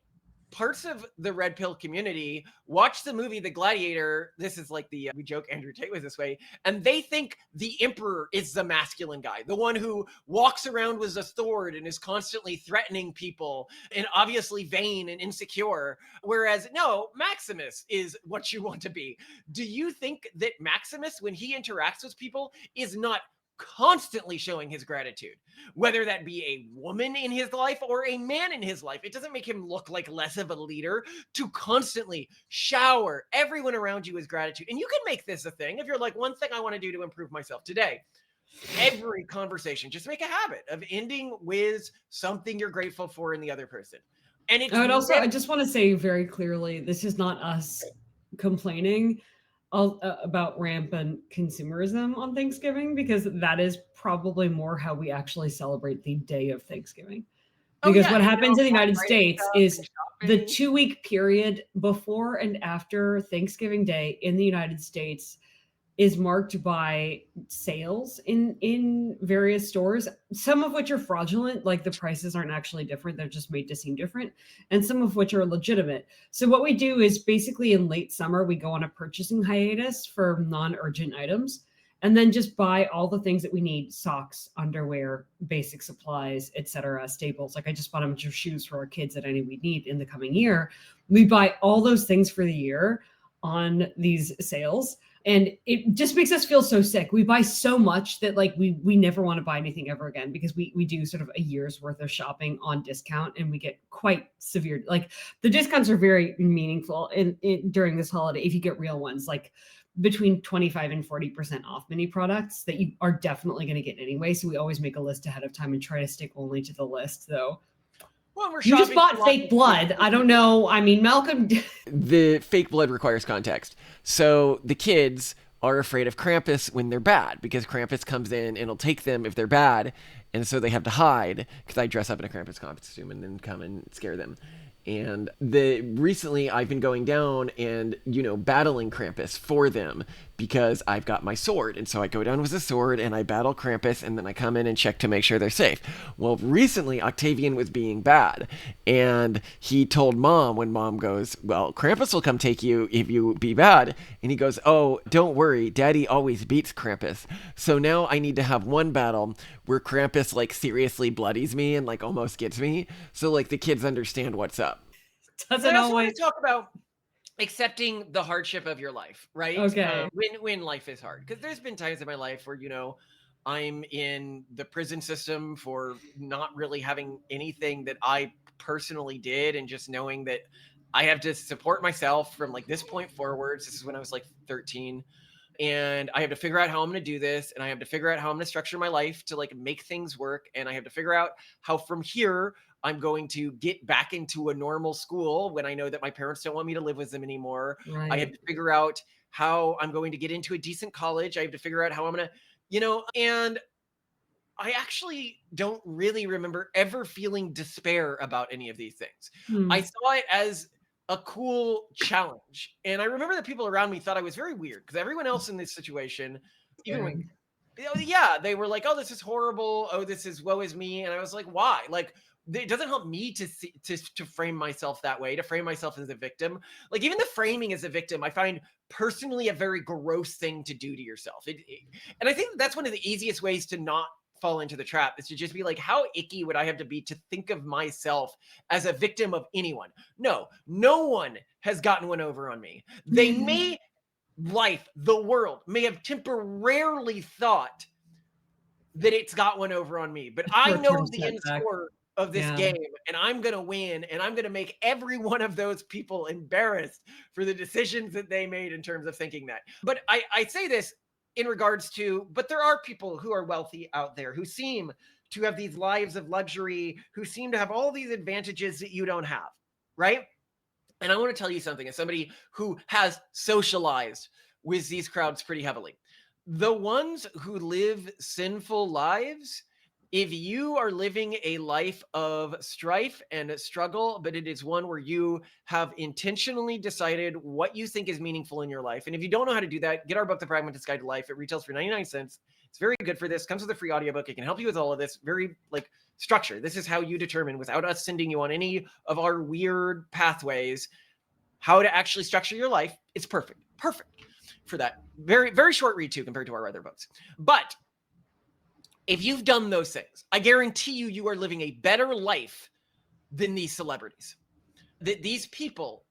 parts of the red pill community watch the movie The Gladiator. This is like we joke Andrew Tate was this way, and they think the emperor is the masculine guy, the one who walks around with a sword and is constantly threatening people and obviously vain and insecure. Whereas no, Maximus is what you want to be. Do you think that Maximus, when he interacts with people, is not constantly showing his gratitude, whether that be a woman in his life or a man in his life? It doesn't make him look like less of a leader to constantly shower everyone around you with gratitude. And you can make this a thing. If you're like, one thing I want to do to improve myself today, every conversation, just make a habit of ending with something you're grateful for in the other person. And it's I just want to say very clearly, this is not us complaining about rampant consumerism on Thanksgiving, because that is probably more how we actually celebrate the day of Thanksgiving. Because what happens in the United States is the 2-week period before and after Thanksgiving Day in the United States is marked by sales in various stores, some of which are fraudulent, like the prices aren't actually different, they're just made to seem different, and some of which are legitimate. So what we do is basically in late summer, we go on a purchasing hiatus for non-urgent items, and then just buy all the things that we need: socks, underwear, basic supplies, etc., staples. Like I just bought a bunch of shoes for our kids that I knew we'd need in the coming year. We buy all those things for the year on these sales. And it just makes us feel so sick. We buy so much that like we never want to buy anything ever again, because we do sort of a year's worth of shopping on discount, and we get quite severe. Like the discounts are very meaningful in during this holiday if you get real ones, like between 25 and 40% off many products that you are definitely going to get anyway. So we always make a list ahead of time and try to stick only to the list, though. Well, we're You just shopping bought for lots fake of- blood. I don't know. I mean, Malcolm. The fake blood requires context. So the kids are afraid of Krampus when they're bad because Krampus comes in and will take them if they're bad. And so they have to hide because I dress up in a Krampus costume and then come and scare them. And recently I've been going down and, battling Krampus for them because I've got my sword. And so I go down with a sword and I battle Krampus and then I come in and check to make sure they're safe. Well, recently Octavian was being bad and he told Mom when Mom goes, well, Krampus will come take you if you be bad. And he goes, oh, don't worry. Daddy always beats Krampus. So now I need to have one battle where Krampus seriously bloodies me and almost gets me. So the kids understand what's up. Doesn't I also always. want to talk about accepting the hardship of your life, right? Okay. When life is hard, because there's been times in my life where I'm in the prison system for not really having anything that I personally did, and just knowing that I have to support myself from this point forwards. This is when I was 13. And I have to figure out how I'm going to do this, and I have to figure out how I'm going to structure my life to make things work, and I have to figure out how from here I'm going to get back into a normal school when I know that my parents don't want me to live with them anymore. Right. I have to figure out how I'm going to get into a decent college. I have to figure out how I'm going to, and I actually don't really remember ever feeling despair about any of these things. I saw it as a cool challenge. And I remember that people around me thought I was very weird because everyone else in this situation, even when, they were like, oh, this is horrible. Oh, this is woe is me. And I was like, why? It doesn't help me to frame myself that way, to frame myself as a victim. Even the framing as a victim, I find personally a very gross thing to do to yourself. And I think that's one of the easiest ways to not fall into the trap is to just be how icky would I have to be to think of myself as a victim of anyone? No one has gotten one over on me. They may, the world may have temporarily thought that it's got one over on me, but I know the end score of this game, and I'm going to win, and I'm going to make every one of those people embarrassed for the decisions that they made in terms of thinking that. But I say this in regards to, but there are people who are wealthy out there who seem to have these lives of luxury, who seem to have all these advantages that you don't have, right? And I want to tell you something as somebody who has socialized with these crowds pretty heavily. The ones who live sinful lives, if you are living a life of strife and struggle, but it is one where you have intentionally decided what you think is meaningful in your life. And if you don't know how to do that, get our book, The Pragmatist Guide to Life. It retails for 99 cents. It's very good for this. Comes with a free audiobook. It can help you with all of this. Very structure. This is how you determine, without us sending you on any of our weird pathways, how to actually structure your life. It's perfect for that. Very, very short read too, compared to our other books. But if you've done those things, I guarantee you are living a better life than these celebrities. That these people,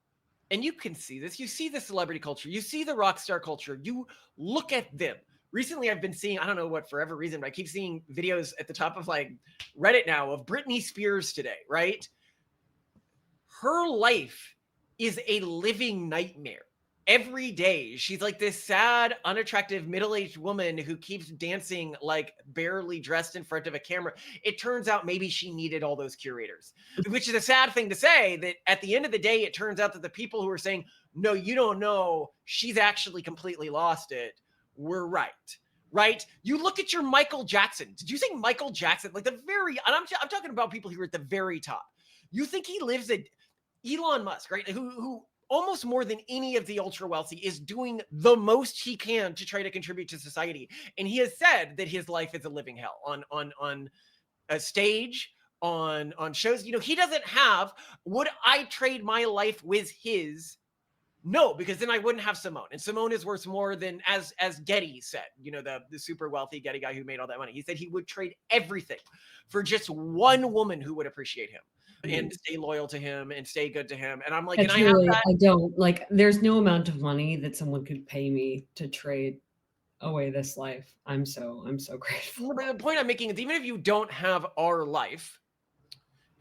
and you can see this, you see the celebrity culture, you see the rock star culture, you look at them. Recently, I've been seeing, I don't know what, for whatever reason, but I keep seeing videos at the top of Reddit now of Britney Spears today, right? Her life is a living nightmare. Every day, she's this sad, unattractive, middle-aged woman who keeps dancing barely dressed in front of a camera. It turns out maybe she needed all those curators, which is a sad thing to say, that at the end of the day, it turns out that the people who are saying, no, you don't know, she's actually completely lost it, were right? You look at your Michael Jackson. Did you say Michael Jackson? I'm talking about people who are at the very top. You think he lives at Elon Musk, right? Who almost more than any of the ultra wealthy is doing the most he can to try to contribute to society. And he has said that his life is a living hell on a stage, on shows. He doesn't have, would I trade my life with his? No, because then I wouldn't have Simone. And Simone is worth more than, as Getty said, the super wealthy Getty guy who made all that money. He said he would trade everything for just one woman who would appreciate him and stay loyal to him and stay good to him. And I'm like, I don't there's no amount of money that someone could pay me to trade away this life. I'm so grateful. But the point I'm making is, even if you don't have our life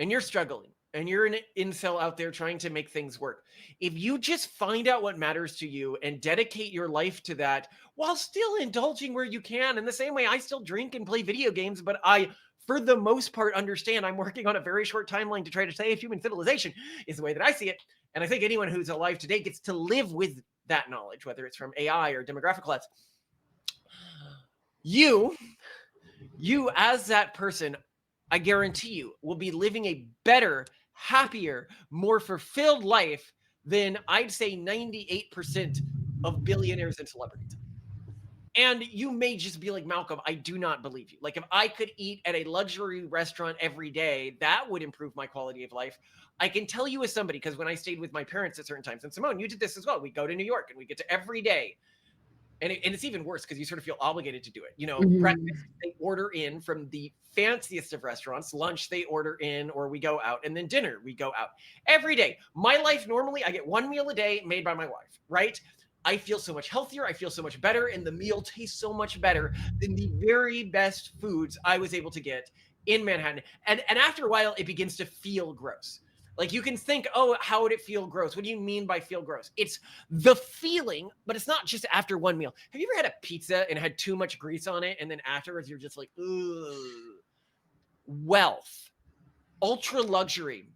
and you're struggling and you're an incel out there trying to make things work, if you just find out what matters to you and dedicate your life to that while still indulging where you can, in the same way I still drink and play video games, but I for the most part, understand I'm working on a very short timeline to try to save human civilization, is the way that I see it. And I think anyone who's alive today gets to live with that knowledge, whether it's from AI or demographic collapse. You as that person, I guarantee you, will be living a better, happier, more fulfilled life than I'd say 98% of billionaires and celebrities. And you may just be like, Malcolm, I do not believe you. Like, if I could eat at a luxury restaurant every day, that would improve my quality of life. I can tell you as somebody, because when I stayed with my parents at certain times, and Simone, you did this as well. We go to New York and we get to every day. And it's even worse because you sort of feel obligated to do it. You know, breakfast, they order in from the fanciest of restaurants. Lunch, they order in, or we go out. And then dinner, we go out. Every day. My life, normally, I get one meal a day made by my wife, right? I feel so much healthier. I feel so much better. And the meal tastes so much better than the very best foods I was able to get in Manhattan. And after a while, it begins to feel gross. Like, you can think, oh, how would it feel gross? What do you mean by feel gross? It's the feeling, but it's not just after one meal. Have you ever had a pizza and had too much grease on it? And then afterwards, you're just like, ugh. Wealth, ultra luxury.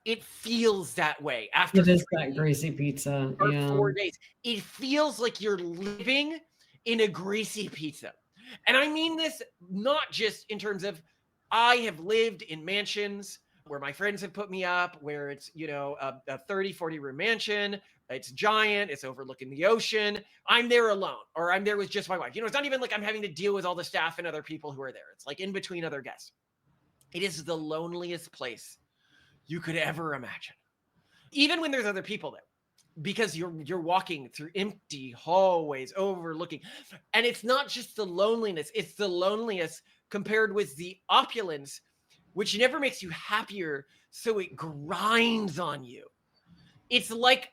It feels that way after it is that greasy pizza. or Yeah. 4 days. It feels like you're living in a greasy pizza. And I mean this not just in terms of I have lived in mansions where my friends have put me up, where it's, you know, a 30, 40 room mansion. It's giant. It's overlooking the ocean. I'm there alone, or I'm there with just my wife. You know, it's not even like I'm having to deal with all the staff and other people who are there. It's like in between other guests. It is the loneliest place you could ever imagine, even when there's other people there, because you're walking through empty hallways overlooking. And it's not just the loneliness, it's the loneliest compared with the opulence, which never makes you happier, so it grinds on you. It's like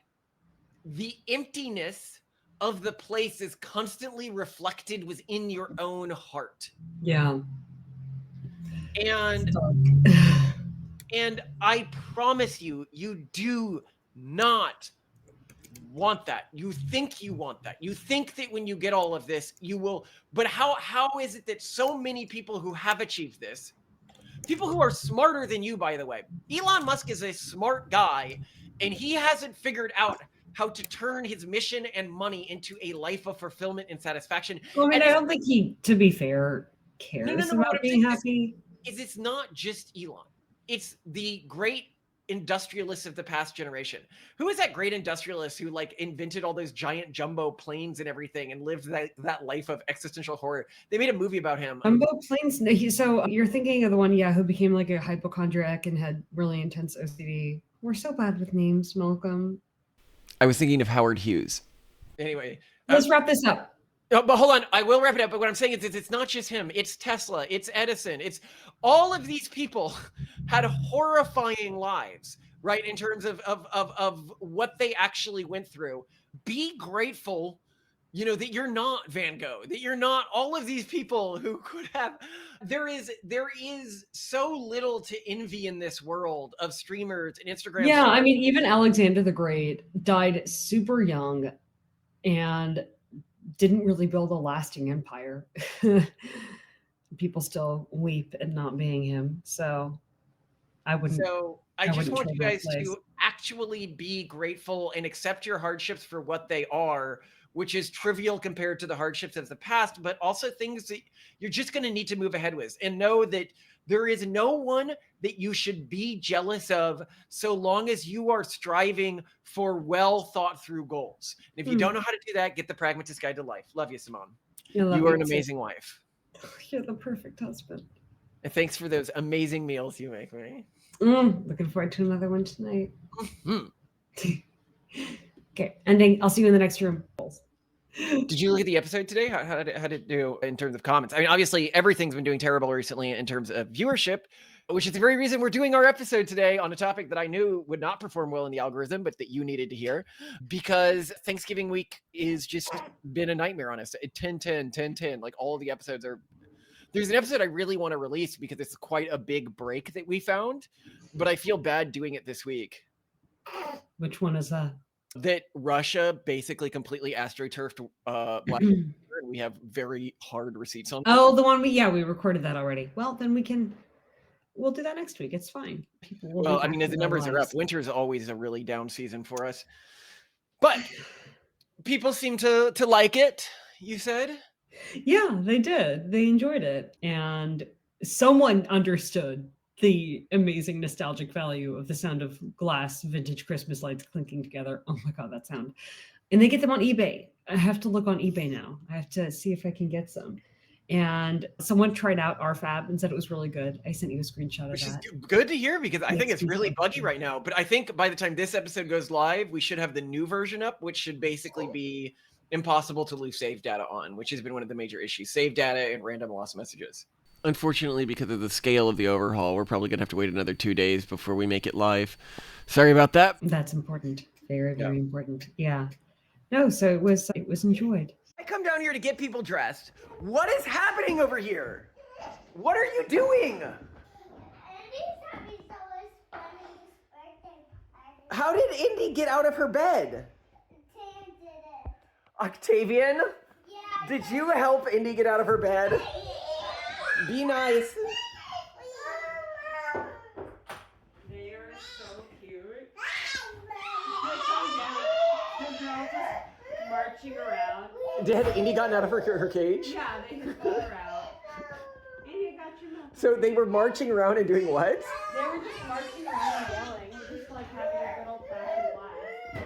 the emptiness of the place is constantly reflected within your own heart. Yeah. And I promise you, you do not want that. You think you want that. You think that when you get all of this, you will. But how is it that so many people who have achieved this, people who are smarter than you, by the way, Elon Musk is a smart guy, and he hasn't figured out how to turn his mission and money into a life of fulfillment and satisfaction. Well, I mean, and I don't think he, to be fair, cares about being happy. Is it's not just Elon. It's the great industrialists of the past generation. Who is that great industrialist who like invented all those giant jumbo planes and everything and lived that life of existential horror? They made a movie about him. Jumbo planes. So you're thinking of the one, who became like a hypochondriac and had really intense OCD. We're so bad with names, Malcolm. I was thinking of Howard Hughes. Anyway, let's wrap this up. But hold on, I will wrap it up. But what I'm saying is it's not just him. It's Tesla. It's Edison. It's all of these people had horrifying lives, right? In terms of what they actually went through. Be grateful, that you're not Van Gogh, that you're not all of these people who could have. There is so little to envy in this world of streamers and Instagram. Yeah, I mean, even Alexander the Great died super young and didn't really build a lasting empire. People still weep at not being him. So I wouldn't. So I just want you guys to actually be grateful and accept your hardships for what they are, which is trivial compared to the hardships of the past, but also things that you're just going to need to move ahead with. And know that there is no one that you should be jealous of so long as you are striving for well thought through goals. And if you don't know how to do that, get the Pragmatist Guide to Life. Love you, Simone. You are an amazing wife. You're the perfect husband. And thanks for those amazing meals you make me. Looking forward to another one tonight. Okay, ending. I'll see you in the next room. Did you look at the episode today? How did it do in terms of comments? I mean, obviously, everything's been doing terrible recently in terms of viewership, which is the very reason we're doing our episode today on a topic that I knew would not perform well in the algorithm, but that you needed to hear, because Thanksgiving week is just been a nightmare on us. 10-10, like all of the episodes are. There's an episode I really want to release because it's quite a big break that we found, but I feel bad doing it this week. Which one is that? that Russia basically completely astroturfed Black and we have very hard receipts on that. Oh, the one we recorded that already. Well, then we'll do that next week. It's fine. People will Well, be I mean, back as the to their numbers are up, lives. winter is always a really down season for us. But people seem to like it, you said? Yeah, they did. They enjoyed it. And someone understood the amazing nostalgic value of the sound of glass vintage Christmas lights clinking together. Oh my God, that sound. And they get them on eBay. I have to look on eBay now. I have to see if I can get some. And someone tried out our fab and said it was really good. I sent you a screenshot of Which is that. good to hear because I Yeah, think it's it's really good. buggy right now. But I think by the time this episode goes live, we should have the new version up, which should basically be impossible to lose save data on, which has been one of the major issues. Save data and random lost messages. Unfortunately, because of the scale of the overhaul, we're probably going to have to wait another 2 days before we make it live. Sorry about that. That's important. Very, very important. Yeah. No, so it was enjoyed. I come down here to get people dressed. What is happening over here? What are you doing? How did Indy get out of her bed? Octavian? Yeah. Did you help Indy get out of her bed? Yeah. Be nice. They are so cute. Marching around. Had Indy gotten out of her cage? Yeah, they just got her out. Indy, I got your milk. So they were marching around and doing what? They were just marching around and yelling. Just like having a good old fashioned life.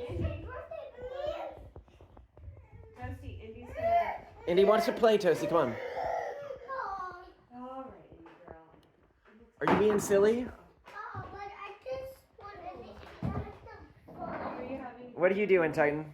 Indy. Toasty, Indy's gonna... Indy wants to play, Toasty. Come on. All right, Indy girl. Are you being silly? Are you having... What are you doing, Titan?